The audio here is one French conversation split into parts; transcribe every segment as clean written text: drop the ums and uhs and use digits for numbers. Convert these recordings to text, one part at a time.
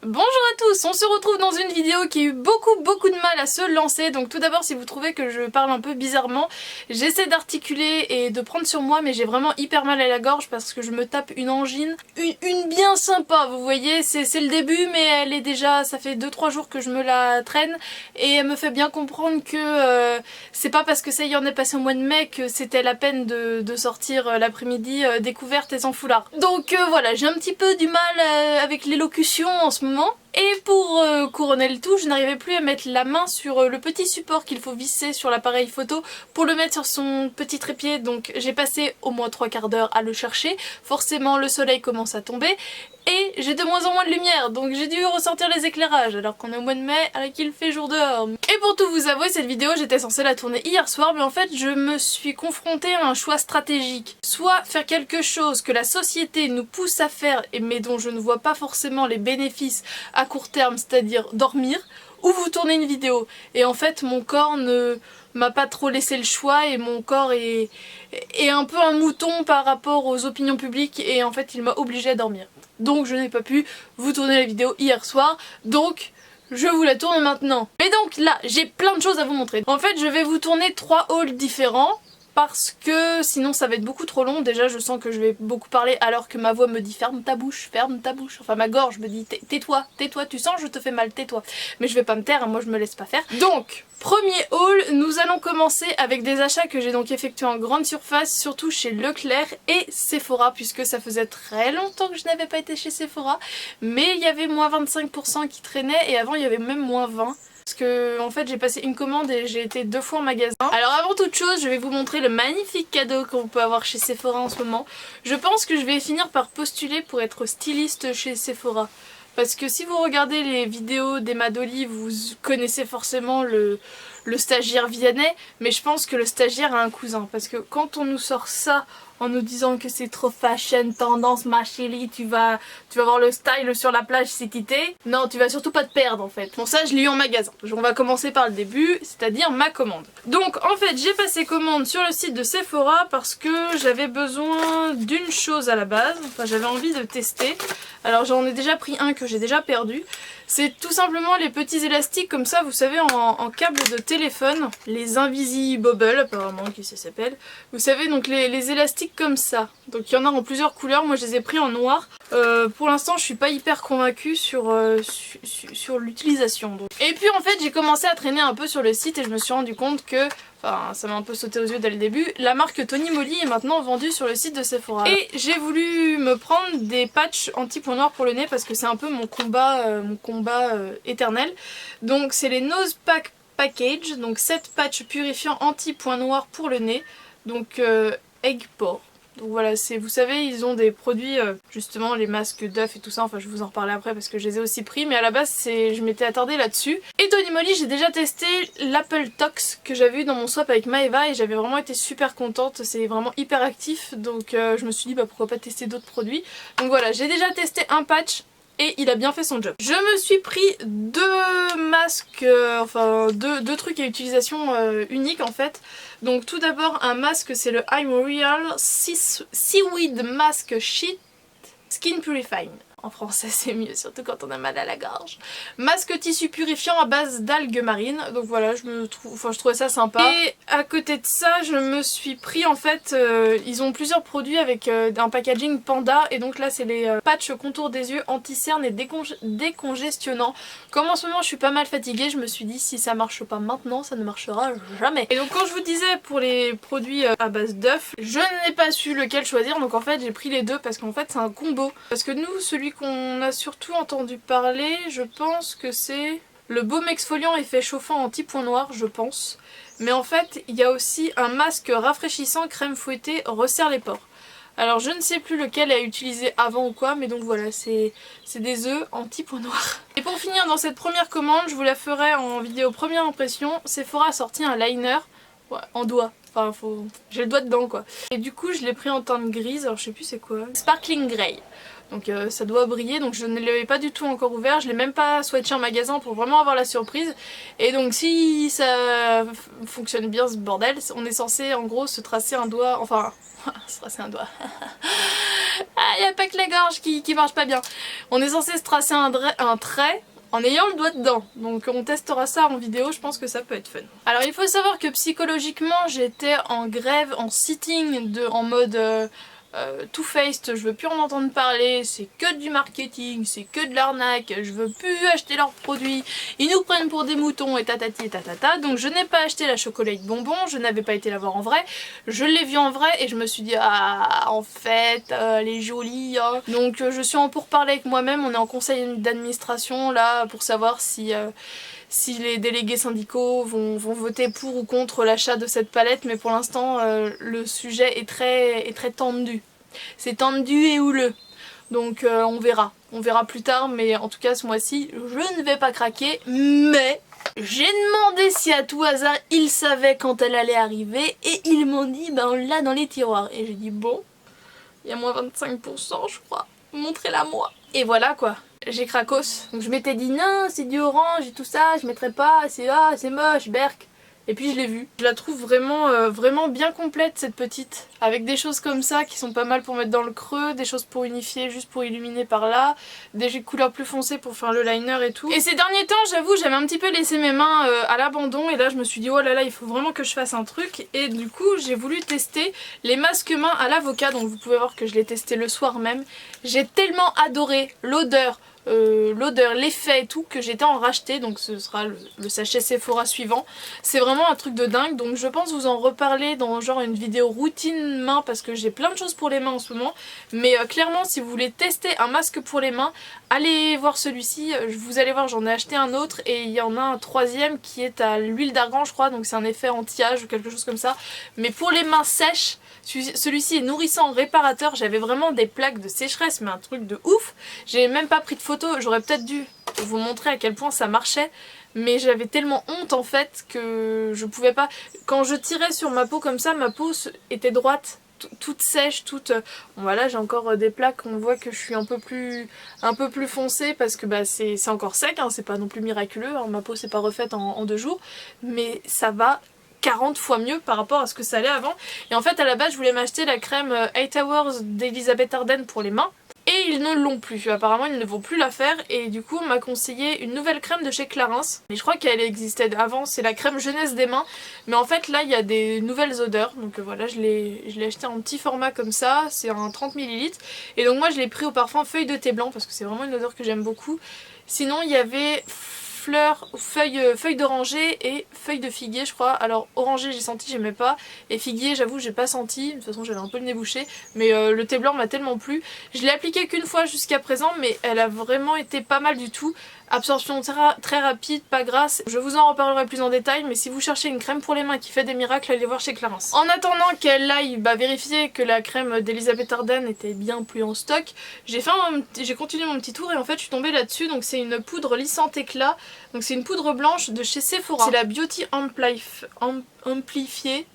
Bonjour à tous, on se retrouve dans une vidéo qui a eu beaucoup de mal à se lancer. Donc tout d'abord, si vous trouvez que je parle un peu bizarrement, j'essaie d'articuler et de prendre sur moi, mais j'ai vraiment hyper mal à la gorge parce que je me tape une angine, une bien sympa, vous voyez, c'est le début, mais elle est déjà, ça fait 2-3 jours que je me la traîne et elle me fait bien comprendre que c'est pas parce que ça y en est passé au mois de mai que c'était la peine de sortir l'après-midi découverte et sans foulard. Donc voilà, j'ai un petit peu du mal avec l'élocution en ce moment. Et pour couronner le tout, je n'arrivais plus à mettre la main sur le petit support qu'il faut visser sur l'appareil photo pour le mettre sur son petit trépied. Donc j'ai passé au moins 3/4 d'heure à le chercher. Forcément le soleil commence à tomber et j'ai de moins en moins de lumière, donc j'ai dû ressortir les éclairages alors qu'on est au mois de mai alors qu'il fait jour dehors. Et pour tout vous avouer, cette vidéo j'étais censée la tourner hier soir, mais en fait je me suis confrontée à un choix stratégique. Soit faire quelque chose que la société nous pousse à faire mais dont je ne vois pas forcément les bénéfices à court terme, c'est-à-dire dormir, ou vous tournez une vidéo. Et en fait mon corps ne m'a pas trop laissé le choix et mon corps est un peu un mouton par rapport aux opinions publiques et en fait il m'a obligée à dormir. Donc je n'ai pas pu vous tourner la vidéo hier soir, donc je vous la tourne maintenant. Et donc là, j'ai plein de choses à vous montrer. En fait, je vais vous tourner 3 hauls différents parce que sinon ça va être beaucoup trop long. Déjà je sens que je vais beaucoup parler alors que ma voix me dit ferme ta bouche, enfin ma gorge me dit tais-toi, tais-toi, tu sens je te fais mal, tais-toi. Mais je vais pas me taire, moi je me laisse pas faire. Donc premier haul, nous allons commencer avec des achats que j'ai donc effectués en grande surface, surtout chez Leclerc et Sephora, puisque ça faisait très longtemps que je n'avais pas été chez Sephora, mais il y avait moins 25% qui traînait et avant il y avait même moins 20%. Parce que en fait j'ai passé une commande et j'ai été 2 fois en magasin. Alors avant toute chose, je vais vous montrer le magnifique cadeau qu'on peut avoir chez Sephora en ce moment. Je pense que je vais finir par postuler pour être styliste chez Sephora. Parce que si vous regardez les vidéos d'Emma Dolly, vous connaissez forcément le stagiaire Vianney, mais je pense que le stagiaire a un cousin. Parce que quand on nous sort ça en nous disant que c'est trop fashion, tendance, ma chérie, tu vas voir le style sur la plage, c'est quitté. Non, tu vas surtout pas te perdre en fait. Bon, ça je l'ai eu en magasin. On va commencer par le début, c'est-à-dire ma commande. Donc en fait, j'ai passé commande sur le site de Sephora parce que j'avais besoin d'une chose à la base. Enfin, j'avais envie de tester. Alors j'en ai déjà pris un que j'ai déjà perdu. C'est tout simplement les petits élastiques comme ça, vous savez, en câble de téléphone. Les Invisibobble apparemment qui ça s'appelle. Vous savez, donc les élastiques comme ça. Donc il y en a en plusieurs couleurs, moi je les ai pris en noir. Pour l'instant je suis pas hyper convaincue sur l'utilisation. Et puis en fait j'ai commencé à traîner un peu sur le site et je me suis rendu compte que, enfin ça m'a un peu sauté aux yeux dès le début, la marque Tony Moly est maintenant vendue sur le site de Sephora. Et j'ai voulu me prendre des patchs anti-point noir pour le nez parce que c'est un peu mon combat éternel. Donc c'est les Nose Pack Package, donc 7 patchs purifiants anti-point noir pour le nez. Donc Egg Pore. Donc voilà, vous savez, ils ont des produits, justement les masques d'œufs et tout ça, enfin je vais vous en reparler après parce que je les ai aussi pris, mais à la base je m'étais attardée là-dessus. Et Tony Moly, j'ai déjà testé l'Apple Tox que j'avais eu dans mon swap avec Maeva et j'avais vraiment été super contente, c'est vraiment hyper actif, donc je me suis dit bah pourquoi pas tester d'autres produits. Donc voilà, j'ai déjà testé un patch et il a bien fait son job. Je me suis pris 2 masques, enfin deux trucs à utilisation unique en fait. Donc tout d'abord un masque, c'est le I'm Real Seaweed Mask Sheet Skin Purifying. En français c'est mieux, surtout quand on a mal à la gorge. Masque tissu purifiant à base d'algues marines. Donc voilà, je trouvais ça sympa. Et à côté de ça, je me suis pris en fait, ils ont plusieurs produits avec un packaging panda. Et donc là c'est les patchs contour des yeux anti-cerne et décongestionnant. Comme en ce moment je suis pas mal fatiguée, je me suis dit si ça marche pas maintenant, ça ne marchera jamais. Et donc quand je vous disais pour les produits à base d'œufs, je n'ai pas su lequel choisir. Donc en fait j'ai pris les deux parce qu'en fait c'est un combo. Parce que nous, celui qu'on a surtout entendu parler, je pense que c'est le baume exfoliant effet chauffant anti-point noir, je pense. Mais en fait, il y a aussi un masque rafraîchissant crème fouettée resserre les pores. Alors je ne sais plus lequel a utilisé avant ou quoi, mais donc voilà, c'est des œufs anti-point noir. Et pour finir dans cette première commande, je vous la ferai en vidéo première impression, Sephora a sorti un liner, ouais, en doigt. Enfin, j'ai le doigt dedans quoi. Et du coup, je l'ai pris en teinte grise, alors je sais plus c'est quoi. Sparkling Grey. donc ça doit briller, donc je ne l'avais pas du tout encore ouvert, je l'ai même pas swatché en magasin pour vraiment avoir la surprise. Et donc si ça fonctionne bien ce bordel, on est censé en gros se tracer un doigt, enfin se tracer un doigt. Ah, y a pas que la gorge qui marche pas bien. On est censé se tracer un trait en ayant le doigt dedans. Donc on testera ça en vidéo, je pense que ça peut être fun. Alors il faut savoir que psychologiquement j'étais en grève, en sitting, en mode Too Faced, je veux plus en entendre parler, c'est que du marketing, c'est que de l'arnaque, je veux plus acheter leurs produits, ils nous prennent pour des moutons et tatati et tatata. Donc je n'ai pas acheté la chocolate bonbon, je n'avais pas été la voir en vrai, je l'ai vue en vrai et je me suis dit ah en fait elle est jolie hein. Donc je suis en pourparlers avec moi-même, on est en conseil d'administration là pour savoir si les délégués syndicaux vont voter pour ou contre l'achat de cette palette, mais pour l'instant le sujet est très tendu. C'est tendu et houleux. Donc on verra plus tard, mais en tout cas ce mois-ci je ne vais pas craquer, mais j'ai demandé si à tout hasard ils savaient quand elle allait arriver et ils m'ont dit ben on l'a dans les tiroirs. Et j'ai dit bon, il y a moins 25% je crois, montrez-la moi. Et voilà quoi. J'ai cracos. Donc je m'étais dit non c'est du orange et tout ça, je mettrai pas, c'est moche, berk. Et puis je l'ai vue. Je la trouve vraiment, vraiment bien complète cette petite. Avec des choses comme ça qui sont pas mal pour mettre dans le creux, des choses pour unifier juste pour illuminer par là, des couleurs plus foncées pour faire le liner et tout. Et ces derniers temps j'avoue j'avais un petit peu laissé mes mains à l'abandon et là je me suis dit oh là là il faut vraiment que je fasse un truc. Et du coup j'ai voulu tester les masques mains à l'avocat, donc vous pouvez voir que je l'ai testé le soir même. J'ai tellement adoré l'odeur, l'effet et tout que j'étais en racheter, donc ce sera le sachet Sephora suivant. C'est vraiment un truc de dingue, donc je pense vous en reparler dans genre une vidéo routine main parce que j'ai plein de choses pour les mains en ce moment. Mais clairement si vous voulez tester un masque pour les mains, allez voir celui-ci. Vous allez voir j'en ai acheté un autre et il y en a un troisième qui est à l'huile d'argan je crois, donc c'est un effet anti-âge ou quelque chose comme ça. Mais pour les mains sèches, celui-ci est nourrissant, réparateur. J'avais vraiment des plaques de sécheresse mais un truc de ouf. J'ai même pas pris de photos, j'aurais peut-être dû vous montrer à quel point ça marchait. Mais j'avais tellement honte en fait que je pouvais pas. Quand je tirais sur ma peau comme ça, ma peau était droite, toute sèche, toute... Bon voilà j'ai encore des plaques, on voit que je suis un peu plus foncée parce que bah, c'est encore sec, hein, c'est pas non plus miraculeux, hein, ma peau s'est pas refaite en 2 jours. Mais ça va 40 fois mieux par rapport à ce que ça allait avant. Et en fait à la base je voulais m'acheter la crème 8 Hours d'Elisabeth Arden pour les mains. Et ils ne l'ont plus, apparemment ils ne vont plus la faire et du coup on m'a conseillé une nouvelle crème de chez Clarins. Mais je crois qu'elle existait avant, c'est la crème jeunesse des mains. Mais en fait là il y a des nouvelles odeurs, donc voilà je l'ai acheté en petit format comme ça, c'est un 30 ml. Et donc moi je l'ai pris au parfum feuille de thé blanc parce que c'est vraiment une odeur que j'aime beaucoup. Sinon il y avait feuille d'oranger et feuille de figuier je crois. Alors oranger j'ai senti, j'aimais pas, et figuier j'avoue j'ai pas senti, de toute façon j'avais un peu le nez bouché, mais le thé blanc m'a tellement plu. Je l'ai appliqué qu'une fois jusqu'à présent mais elle a vraiment été pas mal du tout. Absorption très rapide, pas grasse. Je vous en reparlerai plus en détail, mais si vous cherchez une crème pour les mains qui fait des miracles, allez voir chez Clarins. En attendant qu'elle aille vérifier que la crème d'Elisabeth Arden était bien plus en stock, j'ai continué mon petit tour et en fait je suis tombée là-dessus. Donc c'est une poudre lissante éclat, donc c'est une poudre blanche de chez Sephora. C'est la Beauty Amplifiée.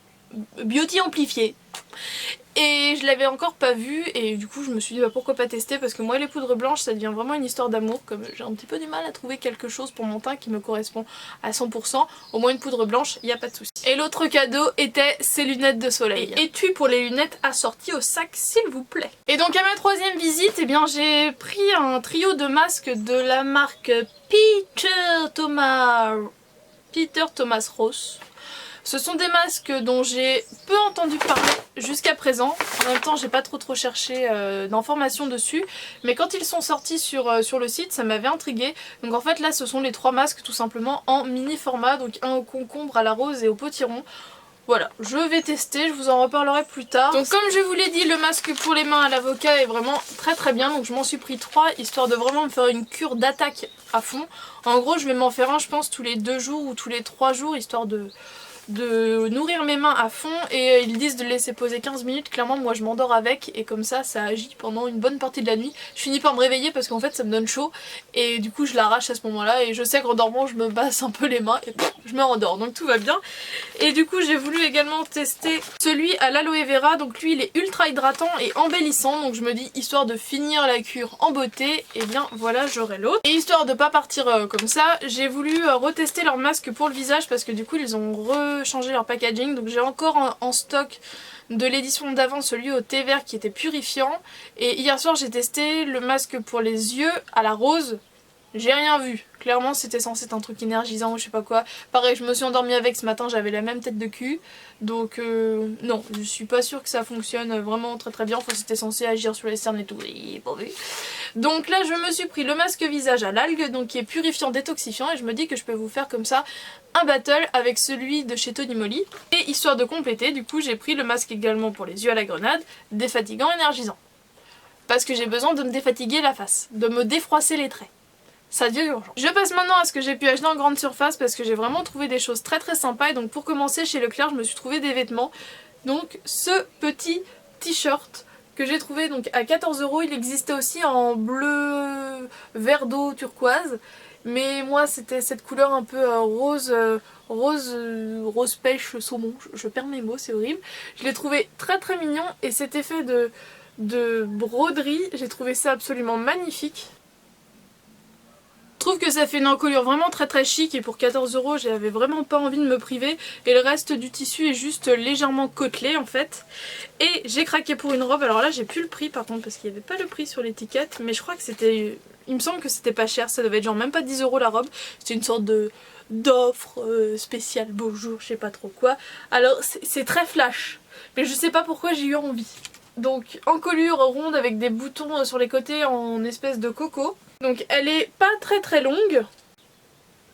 Et je l'avais encore pas vue et du coup je me suis dit bah pourquoi pas tester, parce que moi les poudres blanches ça devient vraiment une histoire d'amour, comme j'ai un petit peu du mal à trouver quelque chose pour mon teint qui me correspond à 100%, au moins une poudre blanche il n'y a pas de souci. Et l'autre cadeau était ces lunettes de soleil. Étui pour les lunettes assorties au sac s'il vous plaît. Et donc à ma troisième visite, eh bien j'ai pris un trio de masques de la marque Peter Thomas Ross. Ce sont des masques dont j'ai peu entendu parler jusqu'à présent. En même temps j'ai pas trop cherché d'informations dessus, mais quand ils sont sortis sur le site ça m'avait intriguée. Donc en fait là ce sont les 3 masques tout simplement en mini format, donc un au concombre, à la rose et au potiron. Voilà, je vais tester, je vous en reparlerai plus tard. Donc comme je vous l'ai dit, le masque pour les mains à l'avocat est vraiment très bien. Donc je m'en suis pris 3 histoire de vraiment me faire une cure d'attaque à fond. En gros je vais m'en faire un je pense tous les 2 jours ou tous les 3 jours histoire de de nourrir mes mains à fond et ils disent de le laisser poser 15 minutes. Clairement moi je m'endors avec et comme ça agit pendant une bonne partie de la nuit. Je finis par me réveiller parce qu'en fait ça me donne chaud et du coup je l'arrache à ce moment là et je sais qu'en dormant je me basse un peu les mains et je me rendors, donc tout va bien. Et du coup j'ai voulu également tester celui à l'aloe vera, donc lui il est ultra hydratant et embellissant, donc je me dis histoire de finir la cure en beauté, et bien voilà j'aurai l'autre. Et histoire de pas partir comme ça, j'ai voulu retester leur masque pour le visage parce que du coup ils ont rechangé leur packaging, donc j'ai encore en stock de l'édition d'avant celui au thé vert qui était purifiant, et hier soir j'ai testé le masque pour les yeux à la rose. J'ai rien vu. Clairement c'était censé être un truc énergisant ou je sais pas quoi. Pareil je me suis endormie avec ce matin, j'avais la même tête de cul. Donc non, je suis pas sûre que ça fonctionne vraiment très bien. Enfin c'était censé agir sur les cernes et tout. Et pas vu. Donc là je me suis pris le masque visage à l'algue, donc qui est purifiant, détoxifiant. Et je me dis que je peux vous faire comme ça un battle avec celui de chez Tony Moly. Et histoire de compléter, du coup j'ai pris le masque également pour les yeux à la grenade, défatigant, énergisant. Parce que j'ai besoin de me défatiguer la face, de me défroisser les traits. Ça devient urgent. Je passe maintenant à ce que j'ai pu acheter en grande surface parce que j'ai vraiment trouvé des choses très sympas. Et donc pour commencer chez Leclerc je me suis trouvé des vêtements. Donc ce petit t-shirt que j'ai trouvé donc à 14 €. Il existait aussi en bleu vert d'eau turquoise. Mais moi c'était cette couleur un peu rose pêche saumon. Je perds mes mots, c'est horrible. Je l'ai trouvé très mignon et cet effet de broderie, j'ai trouvé ça absolument magnifique. Je trouve que ça fait une encolure vraiment très chic et pour 14 € j'avais vraiment pas envie de me priver et le reste du tissu est juste légèrement côtelé en fait. Et j'ai craqué pour une robe, alors là j'ai plus le prix par contre parce qu'il n'y avait pas le prix sur l'étiquette, mais je crois que c'était, il me semble que c'était pas cher, ça devait être genre même pas 10 € la robe, c'était une sorte d'offre spéciale beau jour, je sais pas trop quoi. Alors c'est très flash, mais je sais pas pourquoi j'ai eu envie. Donc encolure ronde avec des boutons sur les côtés en espèce de coco. Donc elle est pas très longue,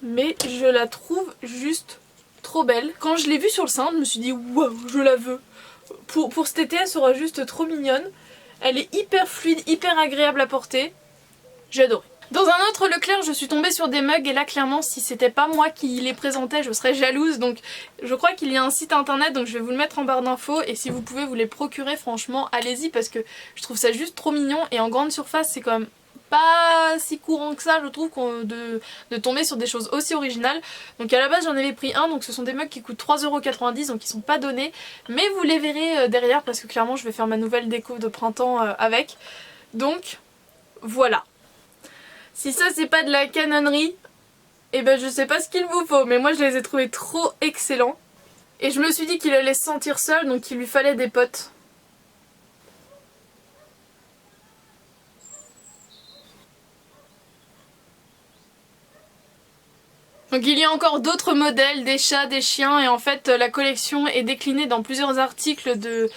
mais je la trouve juste trop belle. Quand je l'ai vue sur le sein, je me suis dit waouh, je la veux. Pour cet été elle sera juste trop mignonne. Elle est hyper fluide, hyper agréable à porter. J'ai adoré. Dans un autre Leclerc, je suis tombée sur des mugs et là clairement si c'était pas moi qui les présentais je serais jalouse, donc je crois qu'il y a un site internet, donc je vais vous le mettre en barre d'infos et si vous pouvez vous les procurer franchement allez-y parce que je trouve ça juste trop mignon et en grande surface c'est quand même pas si courant que ça je trouve de tomber sur des choses aussi originales. Donc à la base j'en avais pris un, donc ce sont des mugs qui coûtent 3,90 €, donc ils sont pas donnés mais vous les verrez derrière parce que clairement je vais faire ma nouvelle déco de printemps avec. Donc voilà. Si ça c'est pas de la canonnerie, et ben je sais pas ce qu'il vous faut, mais moi je les ai trouvés trop excellents. Et je me suis dit qu'il allait se sentir seul, donc il lui fallait des potes. Donc il y a encore d'autres modèles, des chats, des chiens, et en fait la collection est déclinée dans plusieurs articles de...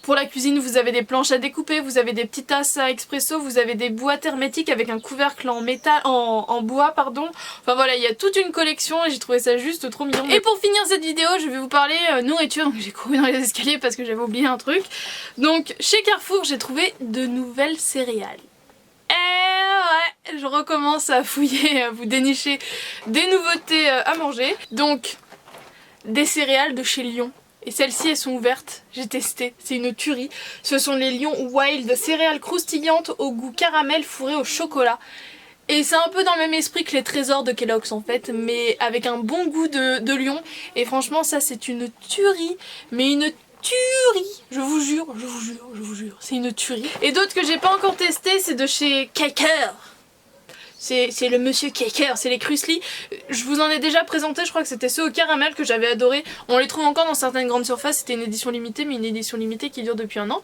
Pour la cuisine, vous avez des planches à découper, vous avez des petites tasses à expresso, vous avez des boîtes hermétiques avec un couvercle en métal, en bois pardon. Enfin voilà, il y a toute une collection et j'ai trouvé ça juste trop mignon. Et pour finir cette vidéo, je vais vous parler nourriture. Donc j'ai couru dans les escaliers parce que j'avais oublié un truc. Donc chez Carrefour, j'ai trouvé de nouvelles céréales. Et ouais, je recommence à fouiller, à vous dénicher des nouveautés à manger. Donc des céréales de chez Lion. Et celles-ci elles sont ouvertes, j'ai testé, c'est une tuerie. Ce sont les Lion Wild, céréales croustillantes au goût caramel fourré au chocolat. Et c'est un peu dans le même esprit que les trésors de Kellogg's en fait, mais avec un bon goût de Lion. Et franchement ça c'est une tuerie, mais une tuerie, je vous jure, c'est une tuerie. Et d'autres que j'ai pas encore testé, c'est de chez Quaker. C'est le monsieur Quaker, c'est les Krusli. Je vous en ai déjà présenté, je crois que c'était ceux au caramel que j'avais adoré. On les trouve encore dans certaines grandes surfaces, c'était une édition limitée, mais une édition limitée qui dure depuis un an.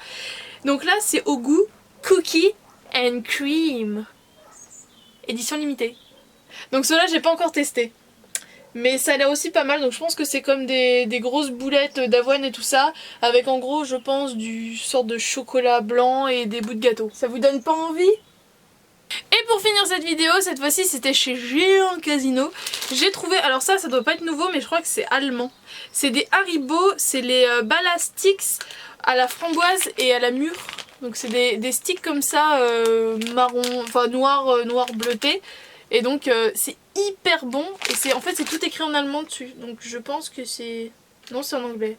Donc là c'est au goût Cookie and Cream. Édition limitée. Donc ceux-là j'ai pas encore testé. Mais ça a l'air aussi pas mal, donc je pense que c'est comme des grosses boulettes d'avoine et tout ça. Avec en gros je pense du sorte de chocolat blanc et des bouts de gâteau. Ça vous donne pas envie ? Et pour finir cette vidéo, cette fois-ci c'était chez Géant Casino. J'ai trouvé, alors ça doit pas être nouveau mais je crois que c'est allemand. C'est des Haribo, c'est les Ballastix à la framboise et à la mûre. Donc c'est des sticks comme ça marron, enfin noir bleuté. Et donc c'est hyper bon et en fait c'est tout écrit en allemand dessus. Donc je pense que c'est Non, c'est en anglais.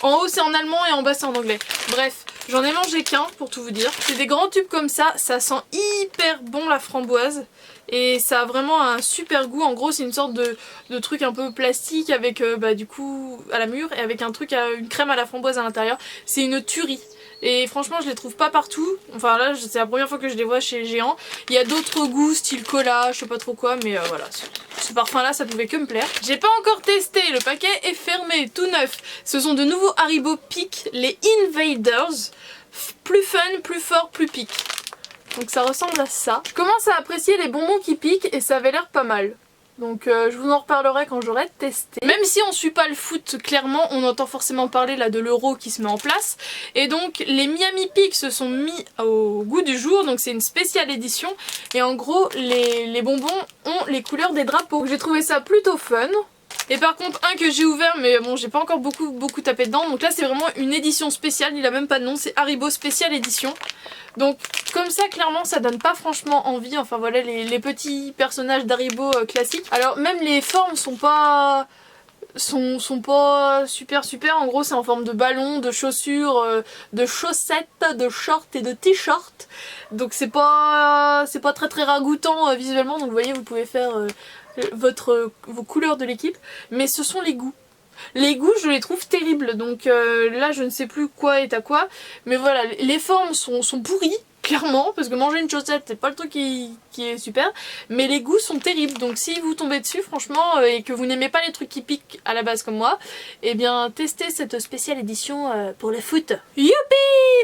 En haut c'est en allemand et en bas c'est en anglais. Bref, j'en ai mangé qu'un pour tout vous dire. C'est des grands tubes comme ça sent hyper bon la framboise. Et ça a vraiment un super goût. En gros c'est une sorte de truc un peu plastique avec du coup à la mûre et avec un truc une crème à la framboise à l'intérieur. C'est une tuerie. Et franchement je les trouve pas partout. Enfin là c'est la première fois que je les vois chez Géant. Il y a d'autres goûts style cola, je sais pas trop quoi, mais voilà. Ce parfum là ça pouvait que me plaire. J'ai pas encore testé, le paquet est fermé, tout neuf. Ce sont de nouveaux Haribo Peak, les Invaders. Plus fun, plus fort, plus pique. Donc ça ressemble à ça. Je commence à apprécier les bonbons qui piquent et ça avait l'air pas mal. Donc je vous en reparlerai quand j'aurai testé. Même si on suit pas le foot, clairement, on entend forcément parler là de l'Euro qui se met en place. Et donc les Miami Peak se sont mis au goût du jour, donc c'est une spéciale édition. Et en gros, les bonbons ont les couleurs des drapeaux. J'ai trouvé ça plutôt fun. Et par contre un que j'ai ouvert mais bon j'ai pas encore beaucoup tapé dedans, donc là c'est vraiment une édition spéciale, il a même pas de nom, c'est Haribo Spécial Édition. Donc comme ça clairement ça donne pas franchement envie, enfin voilà les petits personnages d'Haribo classiques. Alors même les formes sont pas super, en gros c'est en forme de ballon, de chaussures, de chaussettes, de shorts et de t-shirts. Donc c'est pas très ragoûtant visuellement, donc vous voyez vous pouvez faire vos couleurs de l'équipe, mais ce sont les goûts. Les goûts je les trouve terribles, donc là je ne sais plus quoi est à quoi, mais voilà les formes sont pourries. Clairement, parce que manger une chaussette c'est pas le truc qui est super, mais les goûts sont terribles, donc si vous tombez dessus franchement et que vous n'aimez pas les trucs qui piquent à la base comme moi, eh bien testez cette spéciale édition pour le foot. Youpi!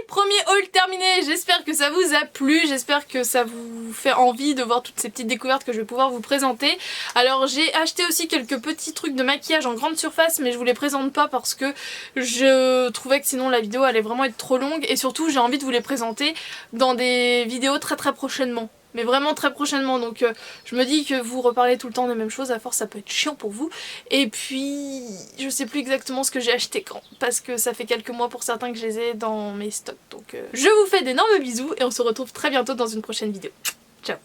Premier haul terminé, j'espère que ça vous a plu, j'espère que ça vous fait envie de voir toutes ces petites découvertes que je vais pouvoir vous présenter. Alors j'ai acheté aussi quelques petits trucs de maquillage en grande surface, mais je vous les présente pas parce que je trouvais que sinon la vidéo allait vraiment être trop longue, et surtout j'ai envie de vous les présenter dans des vidéos très prochainement, mais vraiment très prochainement, donc je me dis que vous reparlez tout le temps des mêmes choses, à force ça peut être chiant pour vous. Et puis je sais plus exactement ce que j'ai acheté quand, parce que ça fait quelques mois pour certains que je les ai dans mes stocks, donc je vous fais d'énormes bisous et on se retrouve très bientôt dans une prochaine vidéo. Ciao.